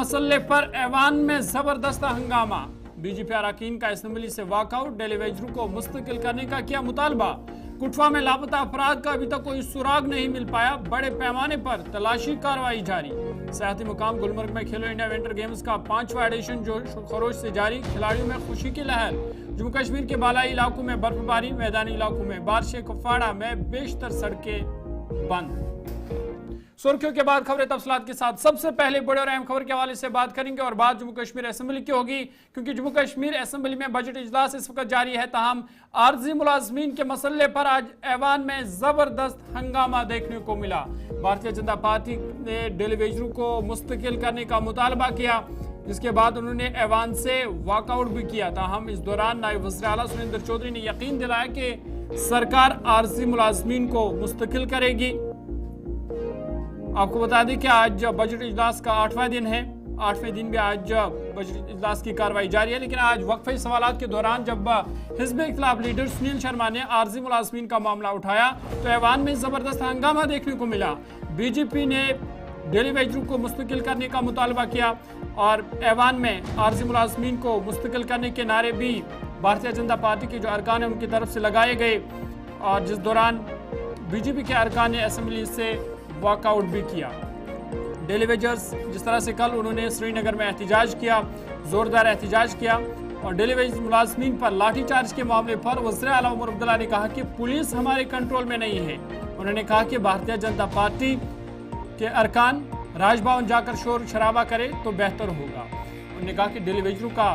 मसले पर ऐवान में जबरदस्त हंगामा। बीजेपी अरकान का असेंबली से वॉकआउट। डेली वेजरों को मुस्तकिल करने का किया मुतालबा। कुटवा में लापता अफराद का अभी तक कोई सुराग नहीं मिल पाया। बड़े पैमाने पर तलाशी कार्रवाई जारी। सियाती मुकाम गुलमर्ग में खेलो इंडिया विंटर गेम्स का 5वां एडिशन जोश खरोश से जारी। खिलाड़ियों में खुशी की लहर। जम्मू कश्मीर के बालाई इलाकों में बर्फबारी, मैदानी इलाकों में बारिश। कुपवाड़ा में बेशतर सड़कें बंद। सुर्खियों के बाद खबरें तफसीलात के साथ। सबसे पहले बड़े और अहम खबर के हवाले से बात करेंगे और बात जम्मू कश्मीर असेंबली की होगी, क्योंकि जम्मू कश्मीर असेंबली में बजट इजलास इस वक्त जारी है। ताहम आर्जी मुलाजमीन के मसले पर आज ऐवान में जबरदस्त हंगामा देखने को मिला। भारतीय जनता पार्टी ने डेली वेजरों को मुस्तकिल करने का मुतालबा किया, जिसके बाद उन्होंने ऐवान से वॉकआउट भी किया। ताहम इस दौरान नायब वज़ीर आला सुरेंद्र चौधरी ने यकीन दिलाया कि सरकार आर्जी मुलाजमीन को मुस्तकिल करेगी। आपको बता दें कि आज बजट इजलास का 8वां दिन है। 8वें दिन भी आज बजट इजलास की कार्रवाई जारी है, लेकिन आज वक्फे सवालात के दौरान जब हिज़्ब इख्तिलाफ लीडर सुनील शर्मा ने आर्जी मुलाजमीन का मामला उठाया तो ऐवान में जबरदस्त हंगामा देखने को मिला। बीजेपी ने डेली वेजरों को मुस्तकिल करने का मुतालबा किया और ऐवान में आर्जी मुलाजमीन को मुस्तकिल करने के नारे भी भारतीय जनता पार्टी के जो अरकान है उनकी तरफ से लगाए गए, और जिस दौरान बीजेपी के अरकान ने असेंबली से वॉकआउट भी किया। डेली वेजर्स जिस तरह से कल उन्होंने श्रीनगर में एहतजाज किया, जोरदार एहतजाज किया, और डेली वेजर मुलाजमीन पर लाठीचार्ज के मामले पर वज़ीर आला उमर अब्दुल्ला ने कहा कि पुलिस हमारे कंट्रोल में नहीं है। उन्होंने कहा कि भारतीय जनता पार्टी के अरकान राजभवन जाकर शोर शराबा करे तो बेहतर होगा। उन्होंने कहा कि डेली वेजरों का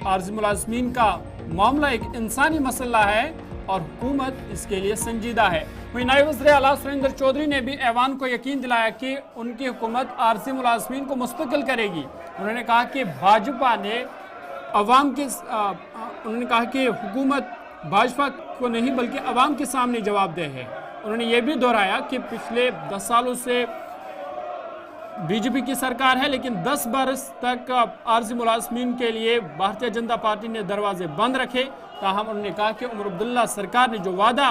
आर्जी मुलाजमीन का मामला एक इंसानी मसला है और हुकूमत इसके लिए संजीदा है। वहीं नायब वज़ीर आला सुरेंद्र चौधरी ने भी ऐवान को यकीन दिलाया कि उनकी हुकूमत आर्जी मुलाजमीन को मुस्तकिल करेगी। उन्होंने कहा कि भाजपा ने अवाम के उन्होंने कहा कि हुकूमत भाजपा को नहीं बल्कि अवाम के सामने जवाबदेह है। उन्होंने ये भी दोहराया कि पिछले 10 सालों से बीजेपी की सरकार है, लेकिन 10 बरस तक आर्जी मुलाजमीन के लिए भारतीय जनता पार्टी ने दरवाजे बंद रखे। ताहम उन्होंने कहा कि उमर अब्दुल्ला सरकार ने जो वादा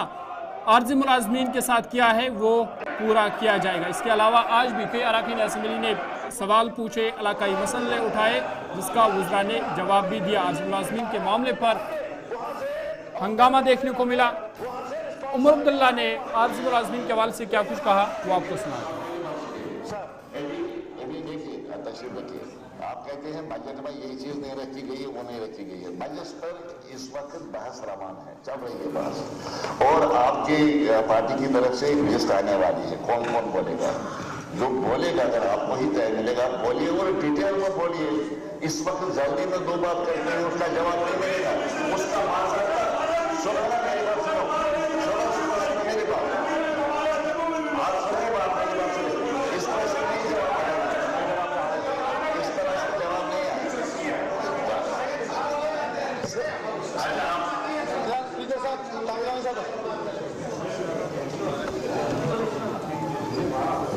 आर्जी मुलाजमीन के साथ किया है वो पूरा किया जाएगा। इसके अलावा आज भी कई अरकान असेंबली ने सवाल पूछे, इलाकाई मसले उठाए, जिसका वज़रा ने जवाब भी दिया। आर्जी मुलाजमीन के मामले पर हंगामा देखने को मिला। उमर अब्दुल्ला ने आर्जी मुलाजमीन के हवाले से क्या कुछ कहा वो आपको सुना। आप कहते हैं बजट में ये चीज नहीं रखी गई है, वो नहीं रखी गई है। बजट पर इस वक्त बहस रवान है, चल रही है बहस, और आपकी पार्टी की तरफ से एक लिस्ट आने वाली है। कौन कौन बोलेगा, जो बोलेगा अगर आपको ही तय मिलेगा आप बोलिए और डिटेल में बोलिए। इस वक्त जल्दी में 2 बात करते हैं, उसका जवाब नहीं मिलेगा, उसका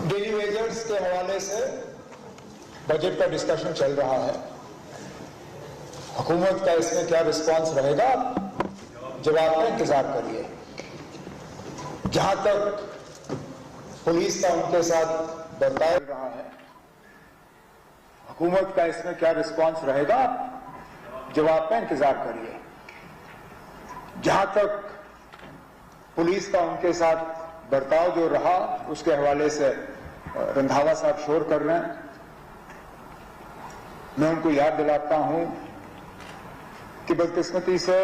डेली वेजर्स के हवाले से बजट का डिस्कशन चल रहा है। हुकूमत का इसमें क्या रिस्पांस रहेगा, जवाब का इंतजार करिए। जहां तक पुलिस का उनके साथ बर्ताव रहा है, हुकूमत का इसमें क्या रिस्पांस रहेगा, जवाब का इंतजार करिए। जहां तक पुलिस का उनके साथ बर्ताव जो रहा उसके हवाले से रंधावा साहब शोर कर रहे हैं, मैं उनको याद दिलाता हूं कि बदकिस्मती से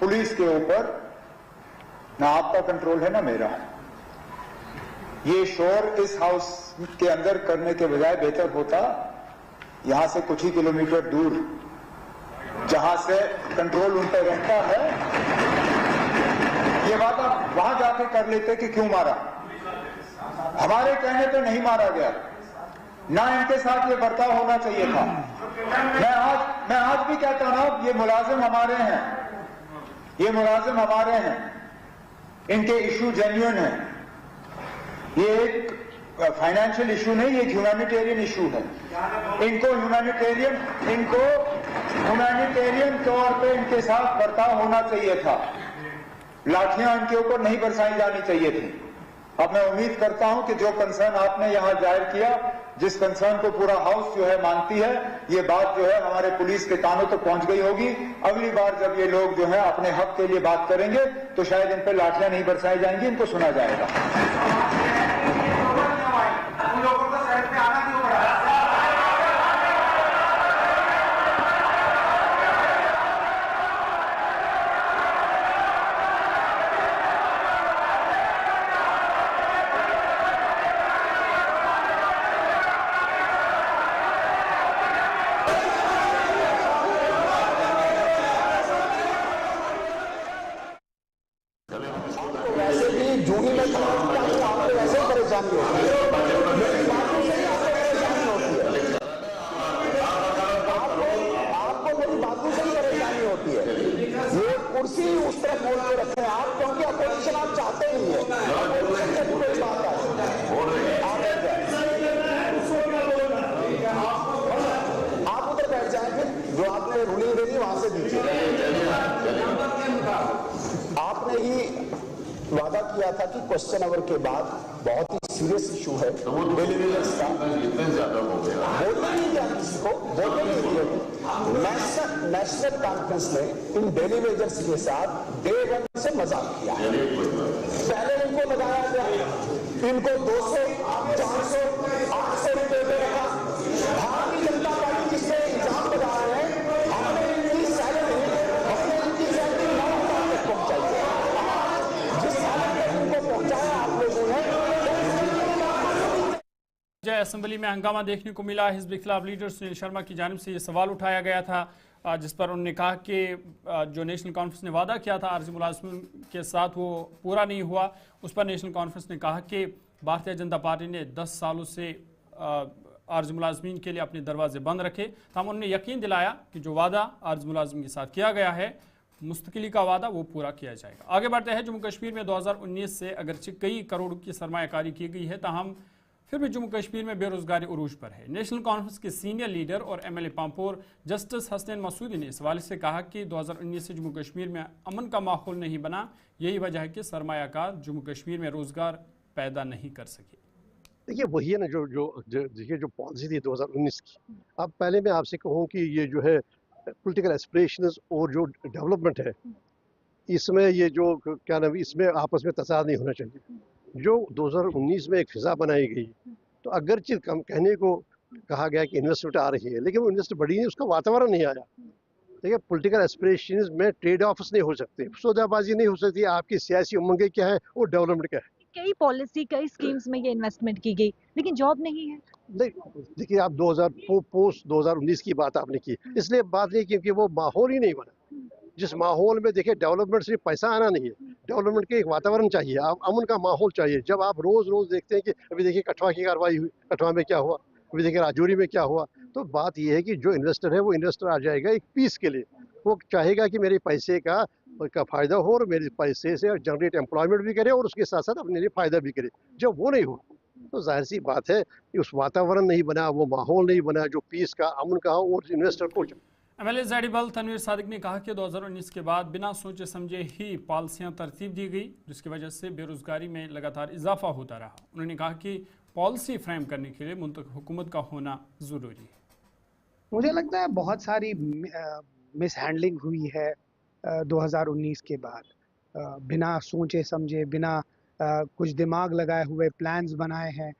पुलिस के ऊपर ना आपका कंट्रोल है ना मेरा। ये शोर इस हाउस के अंदर करने के बजाय बेहतर होता यहां से कुछ ही किलोमीटर दूर, जहां से कंट्रोल उन पर रहता है, ये बात आप वहां जाके कर लेते कि क्यों मारा। हमारे कहने पे नहीं मारा गया, ना इनके साथ ये बर्ताव होना चाहिए था। मैं आज भी कहता हूं, ये मुलाजिम हमारे हैं, ये मुलाजिम हमारे हैं, इनके इशू जेन्युइन है। ये एक फाइनेंशियल इशू नहीं, ये ह्यूमैनिटेरियन इशू है। इनको ह्यूमैनिटेरियन तौर पे इनके साथ बर्ताव होना चाहिए था। लाठियां इनके ऊपर नहीं बरसाई जानी चाहिए थी। अब मैं उम्मीद करता हूं कि जो कंसर्न आपने यहां जाहिर किया, जिस कंसर्न को पूरा हाउस जो है मानती है, ये बात जो है हमारे पुलिस के कानों तक पहुंच गई होगी। अगली बार जब ये लोग जो है अपने हक के लिए बात करेंगे तो शायद इन पर लाठियां नहीं बरसाई जाएंगी, इनको सुना जाएगा। उन लोगों को सड़क पे आना क्यों पड़ा? वैसे भी जूही में आपको वैसे ही परेशानी होती है, आपको मेरी बातों से ही परेशानी होती है। ये कुर्सी उस तरह बोल के रखे हैं आप, क्योंकि अपोजिशन आप चाहते ही है। अपोजिशन से कोई बात आप उधर बैठ जाए, फिर जो आपने रूलिंग दे दी वहां से दीजिए। आपने ही वादा किया था कि क्वेश्चन आवर के बाद बहुत ही सीरियस इशू है डेली वेजर्स का, इतने ज्यादा हो गया, बोलने नहीं दिया किसी को, बोलने नहीं दिया। नेशनल कॉन्फ्रेंस ने इन डेली वेजर्स के साथ डे 1 से मजाक किया। पहले इनको लगाया गया, इनको 200, 400, 800 रुपए पे रखा। भारतीय जनता पार्टी जिसने इल्जाम लगाया है, हमने इनकी सैलरी 9,000 तक पहुंचाई है। जिस हालत में इनको पहुंचाया आप लोगों ने, असेंबली में हंगामा देखने को मिला। हिज़्ब इख्तिलाफ लीडर सुनील शर्मा की जानिब से ये सवाल उठाया गया था, जिस पर उन्होंने कहा कि जो नेशनल कॉन्फ्रेंस ने वादा किया था आरजी मुलाजिमीन के साथ वो पूरा नहीं हुआ। उस पर नेशनल कॉन्फ्रेंस ने कहा कि भारतीय जनता पार्टी ने 10 सालों से आरजी मुलाजिमीन के लिए अपने दरवाजे बंद रखे। तमाम उन्होंने यकीन दिलाया कि जो वादा आरजी मुलाजिमीन के साथ किया गया है, मुस्तकिली का वादा, वो पूरा किया जाएगा। आगे बढ़ते हैं। जम्मू कश्मीर में 2019 से अगरचे कई करोड़ की सरमायाकारी की गई है, ताहम फिर भी जम्मू कश्मीर में बेरोजगारी उरूज पर है। नेशनल कॉन्फ्रेंस के सीनियर लीडर और एमएलए पामपोर जस्टिस हसनैन मसूदी ने इस हवाले से कहा कि 2019 से जम्मू कश्मीर में अमन का माहौल नहीं बना। यही वजह है कि सरमायाकार जम्मू कश्मीर में रोजगार पैदा नहीं कर सके। देखिए वही है ना जो पॉलिसी थी 2019 की। अब पहले मैं आपसे कहूँ कि ये जो है पॉलिटिकल एस्पिरेशंस और जो डेवलपमेंट है, इसमें ये जो क्या नाम, इसमें आपस में तसाद नहीं होना चाहिए। जो 2019 में एक फिजा बनाई गई, तो अगरचे कम कहने को कहा गया कि इन्वेस्टमेंट आ रही है, लेकिन वो इन्वेस्टमेंट बढ़ी नहीं, उसका वातावरण नहीं आया। देखिए पॉलिटिकल एस्पिरेशंस में ट्रेड ऑफ्स नहीं हो सकते, सौदाबाजी नहीं हो सकती। आपकी सियासी उमंगें क्या है और डेवलपमेंट क्या है। कई पॉलिसी, कई स्कीम्स में ये इन्वेस्टमेंट की गई, लेकिन जॉब नहीं है। देखिए आप 2019 की बात आपने की, इसलिए बात नहीं क्योंकि वो माहौल ही नहीं बना। जिस माहौल में देखिए डेवलपमेंट सिर्फ पैसा आना नहीं है, डेवलपमेंट के एक वातावरण चाहिए, आप अमन का माहौल चाहिए। जब आप रोज रोज देखते हैं कि अभी देखिए कठुआ की कार्रवाई हुई, कठुआ में क्या हुआ, अभी देखिए राजौरी में क्या हुआ, तो बात यह है कि जो इन्वेस्टर है वो इन्वेस्टर आ जाएगा एक पीस के लिए। वो चाहेगा कि मेरे पैसे का फायदा हो और मेरे पैसे से जनरेट एम्प्लॉयमेंट भी करे और उसके साथ साथ अपने लिए फायदा भी करे। जब वो नहीं हो तो जाहिर सी बात है कि उस वातावरण नहीं बना, वो माहौल नहीं बना जो पीस का, अमन का हो और इन्वेस्टर को। एमएलए ज़ैडिबल तनवीर सादिक ने कहा कि 2019 के बाद बिना सोचे समझे ही पॉलिसियां तरतीब दी गई, जिसकी वजह से बेरोजगारी में लगातार इजाफा होता रहा। उन्होंने कहा कि पॉलिसी फ्रेम करने के लिए मुंतखब हुकूमत का होना ज़रूरी है। मुझे लगता है बहुत सारी मिस हैंडलिंग हुई है 2019 के बाद। बिना सोचे समझे, बिना कुछ दिमाग लगाए हुए प्लान्स बनाए हैं।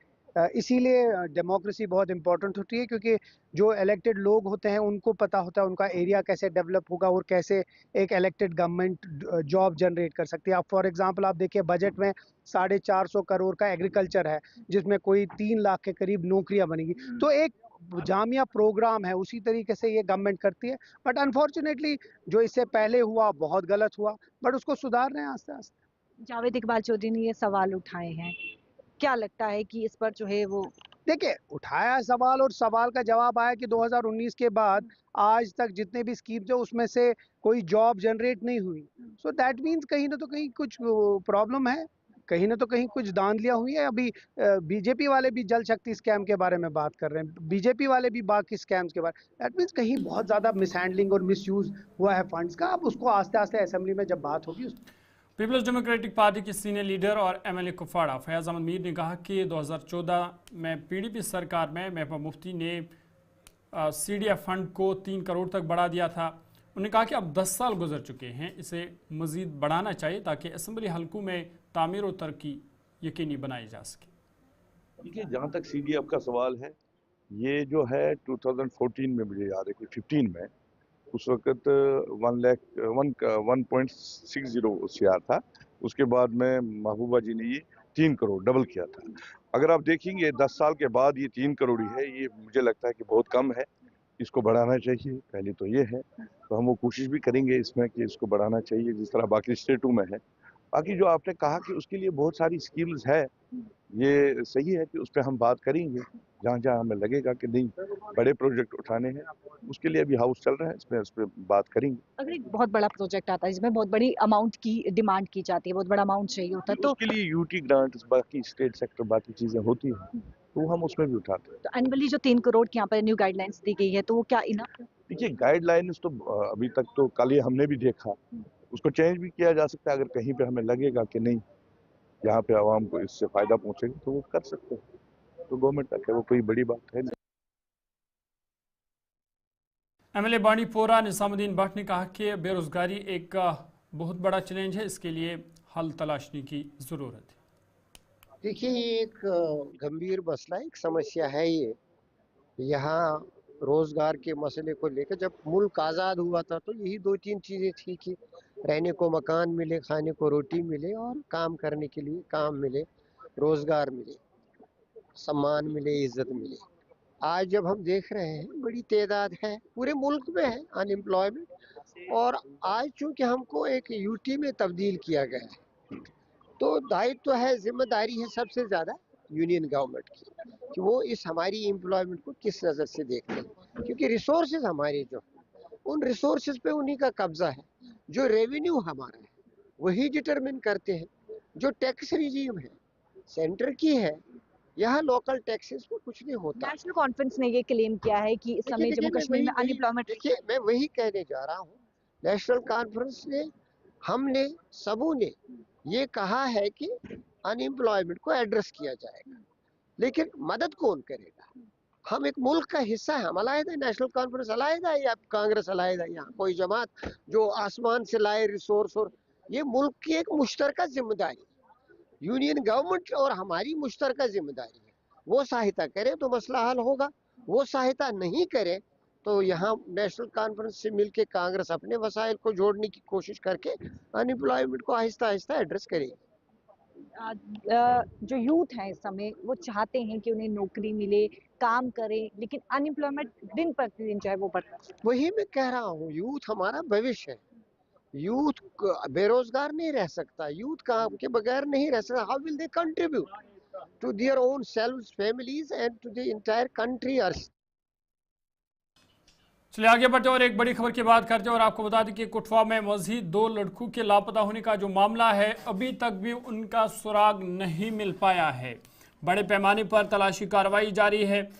इसीलिए डेमोक्रेसी बहुत इम्पोर्टेंट होती है, क्योंकि जो इलेक्टेड लोग होते हैं उनको पता होता है उनका एरिया कैसे डेवलप होगा और कैसे एक इलेक्टेड गवर्नमेंट जॉब जनरेट कर सकती है। आप फॉर एग्जांपल आप देखिए बजट में 450 करोड़ का एग्रीकल्चर है, जिसमें कोई 3 लाख के करीब नौकरियां बनेगी। तो एक जामिया प्रोग्राम है, उसी तरीके से ये गवर्नमेंट करती है। बट अनफॉर्चुनेटली जो इससे पहले हुआ बहुत गलत हुआ, बट उसको सुधार रहे हैं आस्ते आस्ते। जावेद इकबाल चौधरी ने ये सवाल उठाए हैं, क्या लगता है कि इस पर जो है वो, देखिए उठाया सवाल और सवाल का जवाब आया कि 2019 के बाद आज तक जितने भी स्कीम्स है उसमें से कोई जॉब जनरेट नहीं हुई। सो दैट मीन्स कहीं ना तो कहीं कुछ प्रॉब्लम है, कहीं ना तो कहीं कुछ धांधलियां हुई है। अभी बीजेपी वाले भी जल शक्ति स्कैम के बारे में बात कर रहे हैं, बीजेपी वाले भी बाकी स्कैम्स के बारे। दैट मीन्स कहीं बहुत ज़्यादा मिसहैंडलिंग और मिसयूज हुआ है फंड्स का। अब उसको आस्ते आस्ते असेंबली में जब बात होगी पीपल्स डेमोक्रेटिक पार्टी के सीनियर लीडर और एमएलए कुपवाड़ा फयाज अहमद मीर ने कहा कि 2014 में पीडीपी सरकार में महबूबा मुफ्ती ने सीडीएफ फंड को 3 करोड़ तक बढ़ा दिया था। उन्होंने कहा कि अब 10 साल गुजर चुके हैं, इसे मजीद बढ़ाना चाहिए ताकि असम्बली हलकों में तामीर और तरक्की यकीनी बनाई जा सके। देखिए, जहाँ तक सीडीएफ का सवाल है, ये जो है 2014 में मुझे याद है कि 15 में उस वक्त 1.60 सीआर था। उसके बाद में महबूबा जी ने ये 3 करोड़ डबल किया था। अगर आप देखेंगे 10 साल के बाद ये 3 करोड़ ही है, ये मुझे लगता है कि बहुत कम है, इसको बढ़ाना चाहिए। पहले तो ये है, तो हम वो कोशिश भी करेंगे इसमें कि इसको बढ़ाना चाहिए जिस तरह बाकी स्टेटों में है। बाकी जो आपने कहा कि उसके लिए बहुत सारी स्कीम्स है, ये सही है कि उस पर हम बात करेंगे। जहाँ जहाँ हमें लगेगा कि नहीं बड़े प्रोजेक्ट उठाने हैं, उसके लिए अभी हाउस चल रहा है, इस पर बात करेंगे। अगर एक बहुत बड़ा प्रोजेक्ट आता है जिसमें बहुत बड़ी अमाउंट की डिमांड की जाती है, बहुत बड़ा अमाउंट चाहिए होता है, तो उसके लिए यूटी ग्रांट, बाकी स्टेट सेक्टर, बाकी चीजें होती हैं, तो हम उसमें भी उठाते हैं। तो एनुअली जो 3 करोड़ की यहाँ पर न्यू गाइडलाइंस दी गई है, तो वो क्या इनफ है? देखिए, गाइडलाइंस तो अभी तक तो कल ही हमने भी देखा, उसको चेंज भी किया जा सकता है। अगर कहीं पे हमें लगेगा कि नहीं यहाँ पे आवाम को इससे फायदा पहुंचेगा तो वो कर सकते हैं, तो गवर्नमेंट तक है, वो कोई बड़ी बात है नहीं। एमएलए बांडीपोरा निजामुद्दीन भट्ट ने कहा कि बेरोजगारी एक बहुत बड़ा चैलेंज है, इसके लिए हल तलाशने की ज़रूरत है। देखिए, ये एक गंभीर मसला है, एक समस्या है। ये यहाँ रोजगार के मसले को लेकर जब मुल्क आज़ाद हुआ था तो यही 2-3 चीज़ें थी कि रहने को मकान मिले, खाने को रोटी मिले और काम करने के लिए काम मिले, रोजगार मिले, सम्मान मिले, इज्जत मिले। आज जब हम देख रहे हैं बड़ी तादाद है, पूरे मुल्क में है अनएम्प्लॉयमेंट, और आज चूंकि हमको एक यूटी में तब्दील किया गया है, तो दायित्व है, जिम्मेदारी है सबसे ज़्यादा यूनियन गवर्नमेंट की कि वो इस हमारी एम्प्लॉयमेंट को किस नज़र से देखते हैं, क्योंकि रिसोर्सेज हमारे जो उन रिसोर्सेज पे उन्हीं का कब्जा है। जो रेवेन्यू हमारा है वही डिटरमिन करते हैं। जो टैक्स रिजीम है सेंटर की है, यहाँ लोकल टैक्सेस में कुछ नहीं होता। नेशनल कॉन्फ्रेंस ने ये क्लेम किया है कि इस समय जम्मू कश्मीर में अनएम्प्लॉयमेंट। देखिए, मैं वही कहने जा रहा हूँ, नेशनल कॉन्फ्रेंस ने, हमने, सबों ने ये कहा है कि अनएम्प्लॉयमेंट को एड्रेस किया जाएगा, लेकिन मदद कौन करेगा? हम एक मुल्क का हिस्सा है, हम अलग नेशनल कॉन्फ्रेंस अलग है या कांग्रेस अलग है, यहाँ कोई जमात जो आसमान से लाए रिसोर्स, और ये मुल्क की एक मुश्तरका जिम्मेदारी, यूनियन गवर्नमेंट और हमारी मुश्तरका जिम्मेदारी है। वो सहायता करे तो मसला हल होगा, वो सहायता नहीं करे तो यहाँ नेशनल कॉन्फ्रेंस से मिलके कांग्रेस अपने वसाइल को जोड़ने की कोशिश करके अनएम्प्लॉयमेंट को आहिस्ता आहिस्ता एड्रेस करेगी। जो यूथ है इस समय वो चाहते हैं कि उन्हें नौकरी मिले, काम करें, लेकिन अनएम्प्लॉयमेंट दिन प्रतिदिन चाहे वो बढ़ता है। वही मैं कह रहा हूँ, यूथ हमारा भविष्य है। यूथ बेरोजगार नहीं रह सकता, यूथ काम के बगैर नहीं रह सकता। How will they contribute to their own selves, families and to the entire country? चलिए आगे बढ़ते और एक बड़ी खबर की बात करते हैं और आपको बता दें कि कुटवा में मजीद 2 लड़कों के लापता होने का जो मामला है, अभी तक भी उनका सुराग नहीं मिल पाया है। बड़े पैमाने पर तलाशी कार्रवाई जारी है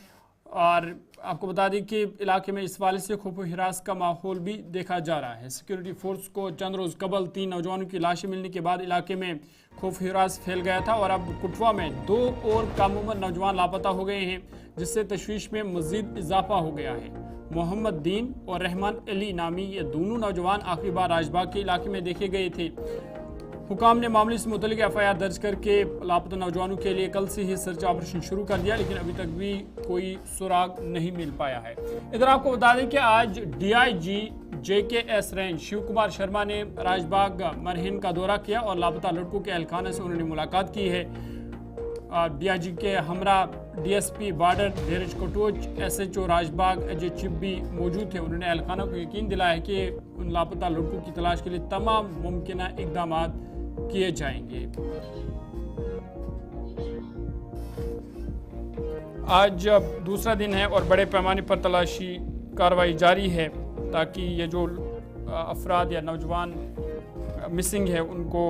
और आपको बता दें कि इलाके में इस वाले से खौफ हिरास का माहौल भी देखा जा रहा है। सिक्योरिटी फोर्स को चंद रोज़ कबल 3 नौजवानों की लाशें मिलने के बाद इलाके में खौफ हिरास फैल गया था और अब कुटवा में 2 और कामुमन नौजवान लापता हो गए हैं, जिससे तशवीश में मजीद इजाफा हो गया है। मोहम्मद दीन और रहमान अली नामी ये दोनों नौजवान आखिरी बार राजबाग के इलाके में देखे गए थे। हुकाम ने मामले से मुतल्लिक एफआईआर दर्ज करके लापता नौजवानों के लिए कल से ही सर्च ऑपरेशन शुरू कर दिया, लेकिन अभी तक भी कोई सुराग नहीं मिल पाया है। इधर आपको बता दें कि आज DIG JKS range Shiv Kumar Sharma ने राजबाग मरहिन का दौरा किया और लापता लड़कों के अहलखाना से उन्होंने मुलाकात की है। डीआईजी के हमरा DSP बॉर्डर धीरज कटोच, SHO राजबाग अजय चिप भी मौजूद थे। उन्होंने अहलखाना को यकीन दिलाया कि उन लापता लड़कों की तलाश के लिए तमाम मुमकिन इकदाम किए जाएंगे। आज दूसरा दिन है और बड़े पैमाने पर तलाशी कार्रवाई जारी है ताकि ये जो अफराद या नौजवान मिसिंग है उनको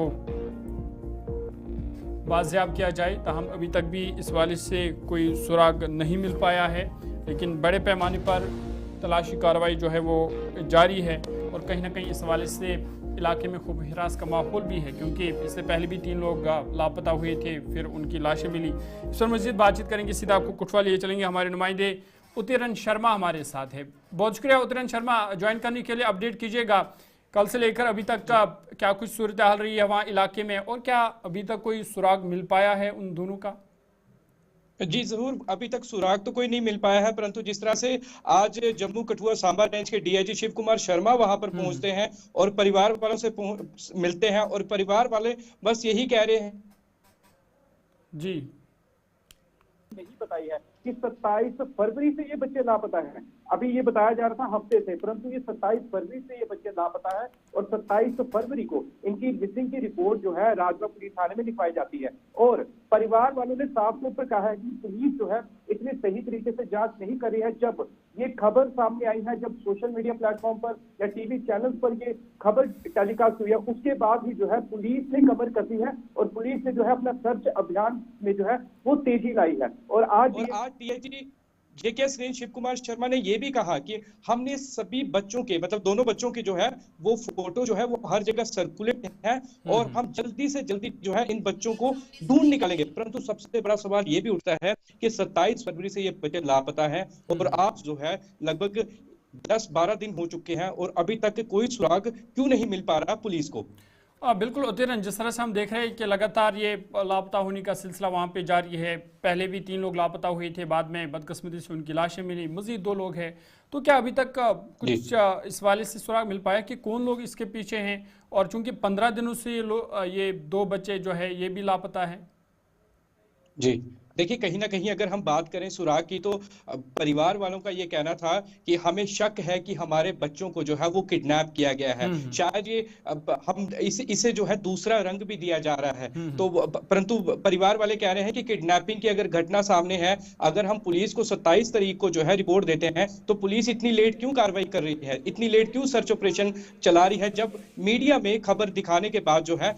बाजियाब किया जाए। ताहम अभी तक भी इस वाले से कोई सुराग नहीं मिल पाया है, लेकिन बड़े पैमाने पर तलाशी कार्रवाई जो है वो जारी है और कहीं ना कहीं इस हवाले से इलाके में खूब हिरास का माहौल भी है, क्योंकि इससे पहले भी 3 लोग लापता हुए थे, फिर उनकी लाशें मिली। इस पर मज़ीद बातचीत करेंगे, सीधा आपको कुटवा लिए चलेंगे। हमारे नुमाइंदे उत्तरन शर्मा हमारे साथ है। बहुत शुक्रिया उत्तरन शर्मा, ज्वाइन करने के लिए। अपडेट कीजिएगा कल से लेकर अभी तक का क्या कुछ सूरत हाल रही है वहाँ इलाके में, और क्या अभी तक कोई सुराग मिल पाया है उन दोनों का? जी जरूर, अभी तक सुराग तो कोई नहीं मिल पाया है, परंतु जिस तरह से आज जम्मू कठुआ सांबा रेंज के डीआईजी शिव कुमार शर्मा वहां पर पहुंचते हैं और परिवार वालों से मिलते हैं, और परिवार वाले बस यही कह रहे हैं जी, नहीं बताई है कि 27 फरवरी से ये बच्चे लापता हैं। अभी ये बताया जा रहा था हफ्ते से, परंतु ये 27 फरवरी से ये बच्चे लापता है और 27 फरवरी को इनकी मिसिंग की रिपोर्ट जो है राजबाग पुलिस थाने में लिखवाई जाती है। और परिवार वालों ने साफ तौर पर कहा है कि पुलिस जो है इतने सही तरीके से जांच नहीं कर रही है। जब ये खबर सामने आई है, जब सोशल मीडिया प्लेटफॉर्म पर या टीवी चैनल पर ये खबर टेलीकास्ट हुई है, उसके बाद ही जो है पुलिस ने कमर कसी है और पुलिस ने जो है अपना सर्च अभियान में जो है वो तेजी लाई है। और आज डीआईजी जेके शिव कुमार शर्मा ने यह भी कहा कि हमने सभी बच्चों के, मतलब दोनों बच्चों के जो है वो फोटो जो है वो हर जगह सर्कुलेट है और हम जल्दी से जल्दी जो है इन बच्चों को ढूंढ निकालेंगे। परंतु सबसे बड़ा सवाल ये भी उठता है कि 27 फरवरी से ये बच्चे लापता है और आज जो है लगभग 10-12 दिन हो चुके हैं और अभी तक कोई सुराग क्यों नहीं मिल पा रहा पुलिस को। बिल्कुल उत्तरन, जिस तरह से हम देख रहे हैं कि लगातार ये लापता होने का सिलसिला वहाँ पे जारी है। पहले भी 3 लोग लापता हुए थे, बाद में बदकिस्मती से उनकी लाशें मिली, मजीद 2 लोग हैं। तो क्या अभी तक कुछ इस वाले से सुराग मिल पाया कि कौन लोग इसके पीछे हैं? और चूंकि 15 दिनों से ये 2 बच्चे जो है ये भी लापता है। जी देखिए, कहीं ना कहीं अगर हम बात करें सुराग की, तो परिवार वालों का ये कहना था कि हमें शक है कि हमारे बच्चों को जो है वो किडनैप किया गया है। शायद ये हम इसे जो है दूसरा रंग भी दिया जा रहा है। तो परंतु परिवार वाले कह रहे हैं कि किडनैपिंग की अगर घटना सामने है, अगर हम पुलिस को 27 तारीख को जो है रिपोर्ट देते हैं, तो पुलिस इतनी लेट क्यों कार्रवाई कर रही है, इतनी लेट क्यों सर्च ऑपरेशन चला रही है, जब मीडिया में खबर दिखाने के बाद जो है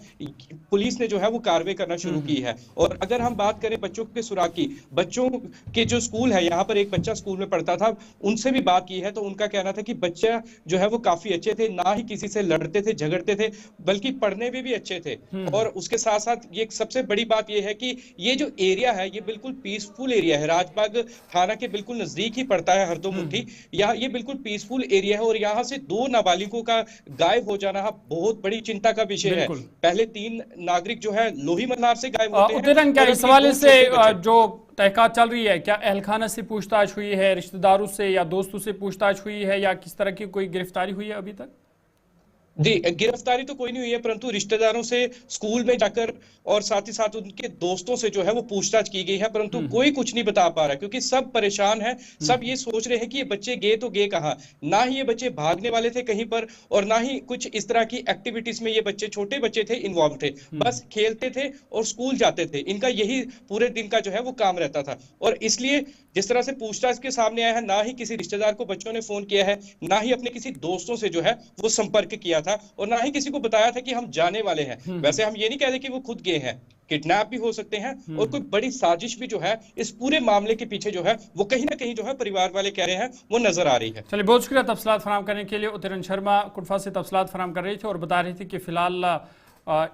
पुलिस ने जो है वो कार्रवाई करना शुरू की है। और अगर हम बात करें बच्चों के सुराग की, बच्चों के जो स्कूल है, यहाँ पर एक बच्चा स्कूल में पढ़ता था, उनसे भी बात की है तो उनका कहना था कि बच्चा जो है वो काफी अच्छे थे, ना ही किसी से लड़ते थे झगड़ते थे, बल्कि पढ़ने में भी अच्छे थे। और उसके साथ साथ ये सबसे बड़ी बात ये है कि ये जो एरिया है ये बिल्कुल पीसफुल एरिया है, राजबाग थाना के बिल्कुल नजदीक ही पड़ता है हरदो मुट्ठी। यहाँ ये बिल्कुल पीसफुल एरिया है और यहाँ से 2 नाबालिगों का गायब हो जाना बहुत बड़ी चिंता का विषय है। पहले 3 नागरिक जो है लोही मल्हार से गायब होते हैं। क्या इस हवाले से जो तहकीकात चल रही है, क्या अहलखाना से पूछताछ हुई है, रिश्तेदारों से या दोस्तों से पूछताछ हुई है, या किस तरह की कोई गिरफ्तारी हुई है अभी तक? जी गिरफ्तारी तो कोई नहीं हुई है, परंतु रिश्तेदारों से स्कूल में जाकर और साथ ही साथ उनके दोस्तों से जो है वो पूछताछ की गई है, परंतु कोई कुछ नहीं बता पा रहा क्योंकि सब परेशान हैं। सब ये सोच रहे हैं कि ये बच्चे गए तो गए कहाँ। ना ही ये बच्चे भागने वाले थे कहीं पर और ना ही कुछ इस तरह की एक्टिविटीज में ये बच्चे, छोटे बच्चे थे, इन्वॉल्व थे। बस खेलते थे और स्कूल जाते थे, इनका यही पूरे दिन का जो है वो काम रहता था। और इसलिए जिस तरह से पूछताछ के सामने आया है, ना ही किसी रिश्तेदार को बच्चों ने फोन किया है, ना ही अपने किसी दोस्तों से जो है वो संपर्क किया था और ना ही किसी को बताया था कि हम जाने वाले हैं। वैसे हम ये नहीं कहते कि वो खुद गए हैं, किडनैप भी हो सकते हैं और कोई बड़ी साजिश भी जो है इस पूरे मामले के पीछे जो है वो कहीं ना कहीं जो है परिवार वाले कह रहे हैं वो नजर आ रही है। चलिए, बहुत शुक्रिया तफसीलात फराहम करने के लिए। उत्तरन शर्मा कुटफा से तफसीलात फराहम कर रही थी और बता रही थी कि फिलहाल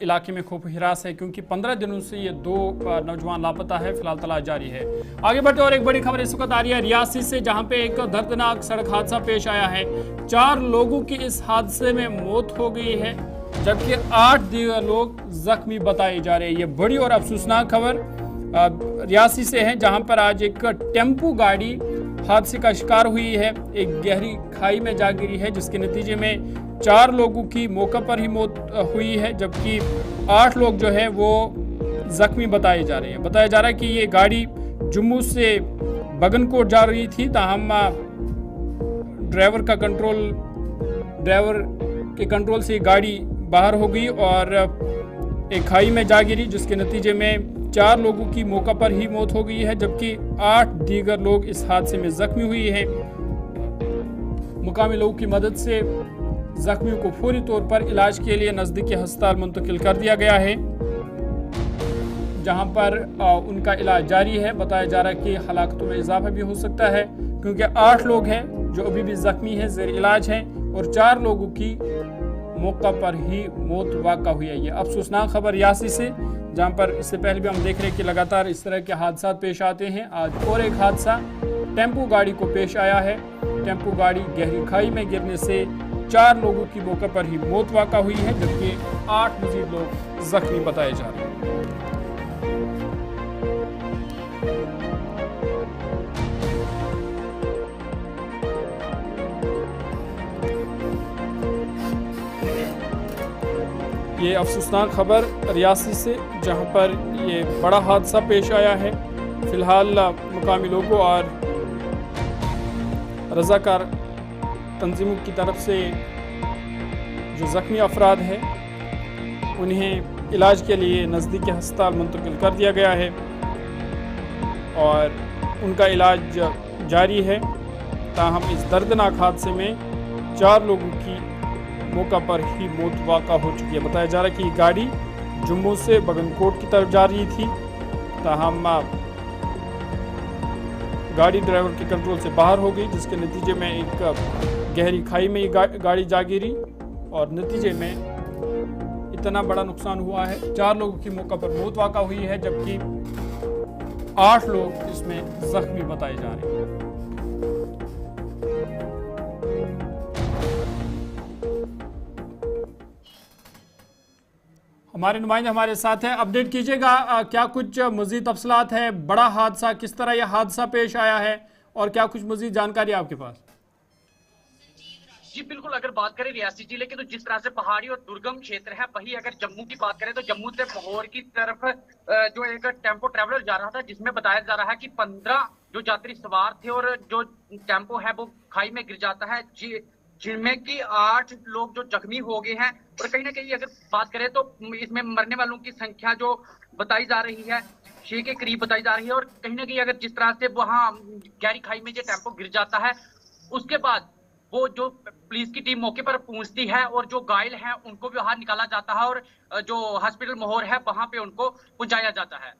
इलाके में खूब हिरास है, क्योंकि 15 दिनों से ये 2 नौजवान लापता है। फिलहाल तलाश जारी है। आगे बढ़ते और एक बड़ी खबर इस वक्त आ रही है रियासी से, जहां पे एक दर्दनाक सड़क हादसा पेश आया है। 4 लोगों की इस हादसे में मौत हो गई है, जबकि 8 दीगर लोग जख्मी बताए जा रहे हैं। ये बड़ी और अफसोसनाक खबर रियासी से है, जहां पर आज एक टेम्पो गाड़ी हादसे का शिकार हुई है, एक गहरी खाई में जा गिरी है, जिसके नतीजे में 4 लोगों की मौके पर ही मौत हुई है, जबकि 8 लोग जो है वो जख्मी बताए जा रहे हैं। बताया जा रहा है कि ये गाड़ी जम्मू से बगनकोट जा रही थी, ताहम ड्राइवर के कंट्रोल से गाड़ी बाहर हो गई और एक खाई में जा गिरी, जिसके नतीजे में 4 लोगों की मौका पर ही मौत हो गई है, जबकि 8 दीगर लोग इस हादसे में जख्मी हुए हैं। मुकामी लोगों की मदद से जख्मियों को फौरी तौर पर इलाज के लिए नज़दीकी अस्पताल मुंतकिल कर दिया गया है, जहां पर उनका इलाज जारी है। बताया जा रहा है कि हलाकतों में इजाफा भी हो सकता है, क्योंकि 8 लोग हैं जो अभी भी जख्मी हैं, ज़ेर इलाज हैं। और 4 लोगों की मौका पर ही मौत वाक़ा हुई है। ये अफसोसनाक खबर रियासी से, जहां पर इससे पहले भी हम देख रहे हैं कि लगातार इस तरह के हादसा पेश आते हैं। आज और एक हादसा टेम्पो गाड़ी को पेश आया है। टेम्पो गाड़ी गहरी खाई में गिरने से 4 लोगों की मौके पर ही मौत वाक़ा हुई है, जबकि 8 मजीद लोग जख्मी बताए जा रहे हैं। ये अफसोसनाक खबर रियासी से, जहां पर ये बड़ा हादसा पेश आया है। फिलहाल मुकामी लोगों और रज़ाकार तंजीमों की तरफ से जो ज़ख्मी अफराद हैं उन्हें इलाज के लिए नज़दीकी अस्पताल मुंतकिल कर दिया गया है और उनका इलाज जारी है। ताहम इस दर्दनाक हादसे में 4 लोगों की मौका पर ही मौत वाक़ा हो चुकी है। बताया जा रहा है कि गाड़ी जम्मू से बगनकोट की तरफ जा रही थी। ताहम गाड़ी ड्राइवर के कंट्रोल से बाहर हो गई, जिसके नतीजे में एक गहरी खाई में गाड़ी जा गिरी और नतीजे में इतना बड़ा नुकसान हुआ है। 4 लोगों की मौका पर मौत वाक़ा हुई है, जबकि 8 लोग इसमें जख्मी बताए जा रहे हैं। हमारे नुमाइंदे हमारे साथ हैं, अपडेट कीजिएगा क्या कुछ मजीद तफसीलात है, बड़ा हादसा किस तरह यह हादसा पेश आया है और क्या कुछ मजीद जानकारी आपके पास? जी बिल्कुल, अगर बात करें रियासी जिले की तो जिस तरह से पहाड़ी और दुर्गम क्षेत्र है, वही अगर जम्मू की बात करें तो जम्मू से मोहर की तरफ जो एक टेम्पो ट्रैवलर जा रहा था, जिसमें बताया जा रहा है कि 15 जो यात्री सवार थे और जो टेम्पो है वो खाई में गिर जाता है, जिनमें कि 8 लोग जो जख्मी हो गए हैं। और कहीं ना कहीं अगर बात करें तो इसमें मरने वालों की संख्या जो बताई जा रही है 6 के करीब बताई जा रही है। और कहीं ना कहीं अगर जिस तरह से वहां गहरी खाई में जो टेम्पो गिर जाता है, उसके बाद वो जो पुलिस की टीम मौके पर पहुंचती है और जो घायल हैं उनको भी बाहर निकाला जाता है और जो हॉस्पिटल मोहर है वहां पे उनको पहुंचाया जाता है।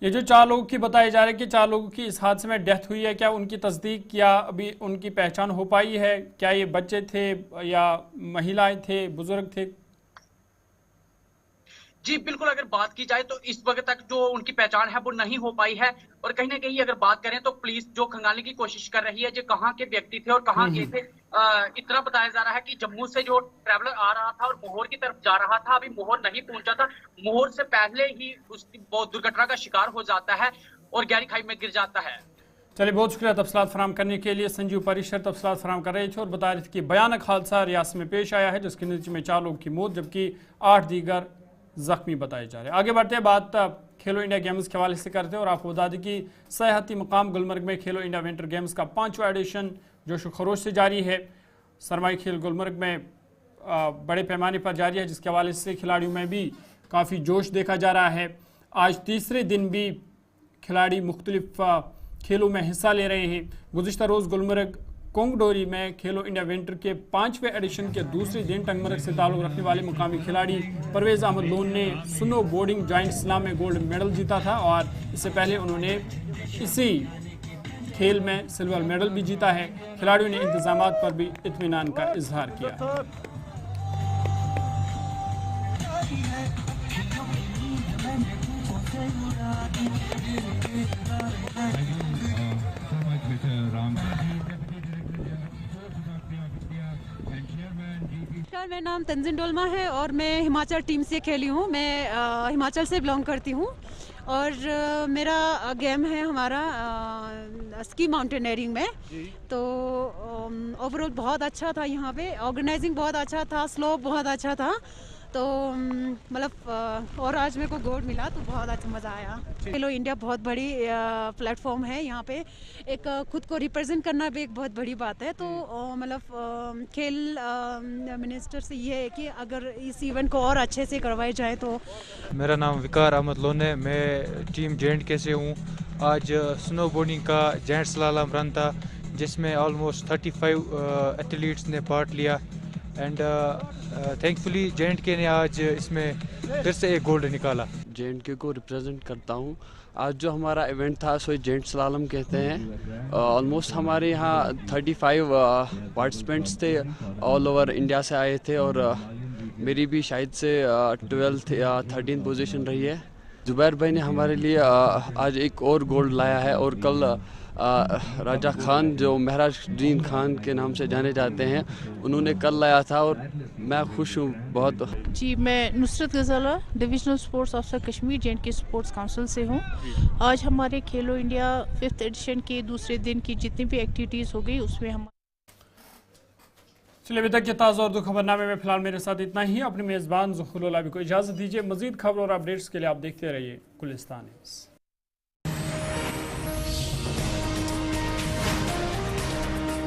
ये जो 4 लोगों की बताई जा रही है कि 4 लोगों की इस हादसे में डेथ हुई है, क्या उनकी तस्दीक या अभी उनकी पहचान हो पाई है? क्या ये बच्चे थे या महिलाएं थे, बुजुर्ग थे? जी बिल्कुल, अगर बात की जाए तो इस वक्त तक जो उनकी पहचान है वो नहीं हो पाई है। और कहीं ना कहीं अगर बात करें तो पुलिस जो खंगालने की कोशिश कर रही है जो कहाँ के व्यक्ति थे और कहाँ के थे। इतना बताया जा रहा है कि जम्मू से जो ट्रैवलर आ रहा था और मोहर की तरफ जा रहा था, अभी मोहर नहीं पहुंचा था, मोहर से पहले ही उसकी बहुत दुर्घटना का शिकार हो जाता है और गहरी खाई में गिर जाता है। चलिए, बहुत शुक्रिया तफसीलात फराम करने के लिए। संजीव परिशर तफसीलात फराम कर रहे थे और बता रहे थे कि भयानक हादसा रियासत में पेश आया है, जिसके नतीजे में 4 लोगों की मौत जबकि 8 दीगर जख्मी बताए जा रहे हैं। आगे बढ़ते हैं, बात खेलो इंडिया गेम्स के हवाले से करते हैं और आपको बता दें कि सयाहती मकाम गुलमर्ग में खेलो इंडिया विंटर गेम्स का 5वां एडिशन जोश व खरोश से जारी है। सरमाई खेल गुलमर्ग में बड़े पैमाने पर जारी है, जिसके हवाले से खिलाड़ियों में भी काफ़ी जोश देखा जा रहा है। आज तीसरे दिन भी खिलाड़ी मुख्तलिफ खेलों में हिस्सा ले रहे हैं। गुज़िश्ता रोज़ गुलमर्ग कोंगडोरी में खेलो इंडिया विंटर के 5वें एडिशन के दूसरे दिन टंगमर्ग से ताल्लुक़ रखने वाले मुकामी खिलाड़ी परवेज़ अहमद लोन ने स्नो बोर्डिंग जॉइंट स्लैम में गोल्ड मेडल जीता था और इससे पहले उन्होंने इसी खेल में सिल्वर मेडल भी जीता है। खिलाड़ियों ने इंतजामात पर भी इत्मीनान का इजहार किया। मेरा नाम तंजिन डोलमा है और मैं हिमाचल टीम से खेली हूँ। मैं हिमाचल से बिलोंग करती हूँ और मेरा गेम है हमारा स्की माउंटेनियरिंग में। तो ओवरऑल बहुत अच्छा था, यहाँ पे ऑर्गेनाइजिंग बहुत अच्छा था, स्लोप बहुत अच्छा था। तो मतलब और आज मेरे को गोल्ड मिला तो बहुत अच्छा मज़ा आया। खेलो इंडिया बहुत बड़ी प्लेटफॉर्म है, यहाँ पे एक खुद को रिप्रेजेंट करना भी एक बहुत बड़ी बात है। तो मतलब खेल मिनिस्टर से ये है कि अगर इस इवेंट को और अच्छे से करवाए जाए तो। मेरा नाम विकार अहमद लोन है, मैं टीम J&K से हूँ। आज स्नो बोर्डिंग का जेंट्स स्लालम रन था जिसमें ऑलमोस्ट 35 एथलीट्स ने पार्ट लिया। एंड थैंकफुली जे.एंड.के ने आज इसमें फिर से एक गोल्ड निकाला। जे.एंड.के को रिप्रेजेंट करता हूँ। आज जो हमारा इवेंट था सो जेंट स्लालम कहते हैं। ऑलमोस्ट हमारे यहाँ 35 पार्टिसिपेंट्स थे, ऑल ओवर इंडिया से आए थे और मेरी भी शायद से 12th या 13th पोजीशन रही है। जुबैर भाई ने हमारे लिए आज एक और गोल्ड लाया है और कल राजा खान जो महराजुद्दीन खान के नाम से जाने जाते हैं उन्होंने कल लाया था और मैं खुश हूँ बहुत। जी, मैं Nusrat Ghazala divisional sports officer Kashmir J&K sports council से हूँ। आज हमारे खेलो इंडिया 5th एडिशन के दूसरे दिन की जितनी भी एक्टिविटीज़ हो गई उसमें हम चलिए अभी तक के ताज़ा उर्दू खबरनामे में फिलहाल मेरे साथ इतना ही। अपने मेज़बान ज़ुखरुल को इजाज़त दीजिए। मज़ीद खबर और अपडेट्स के लिए आप देखते रहिए गुलिस्तान न्यूज़।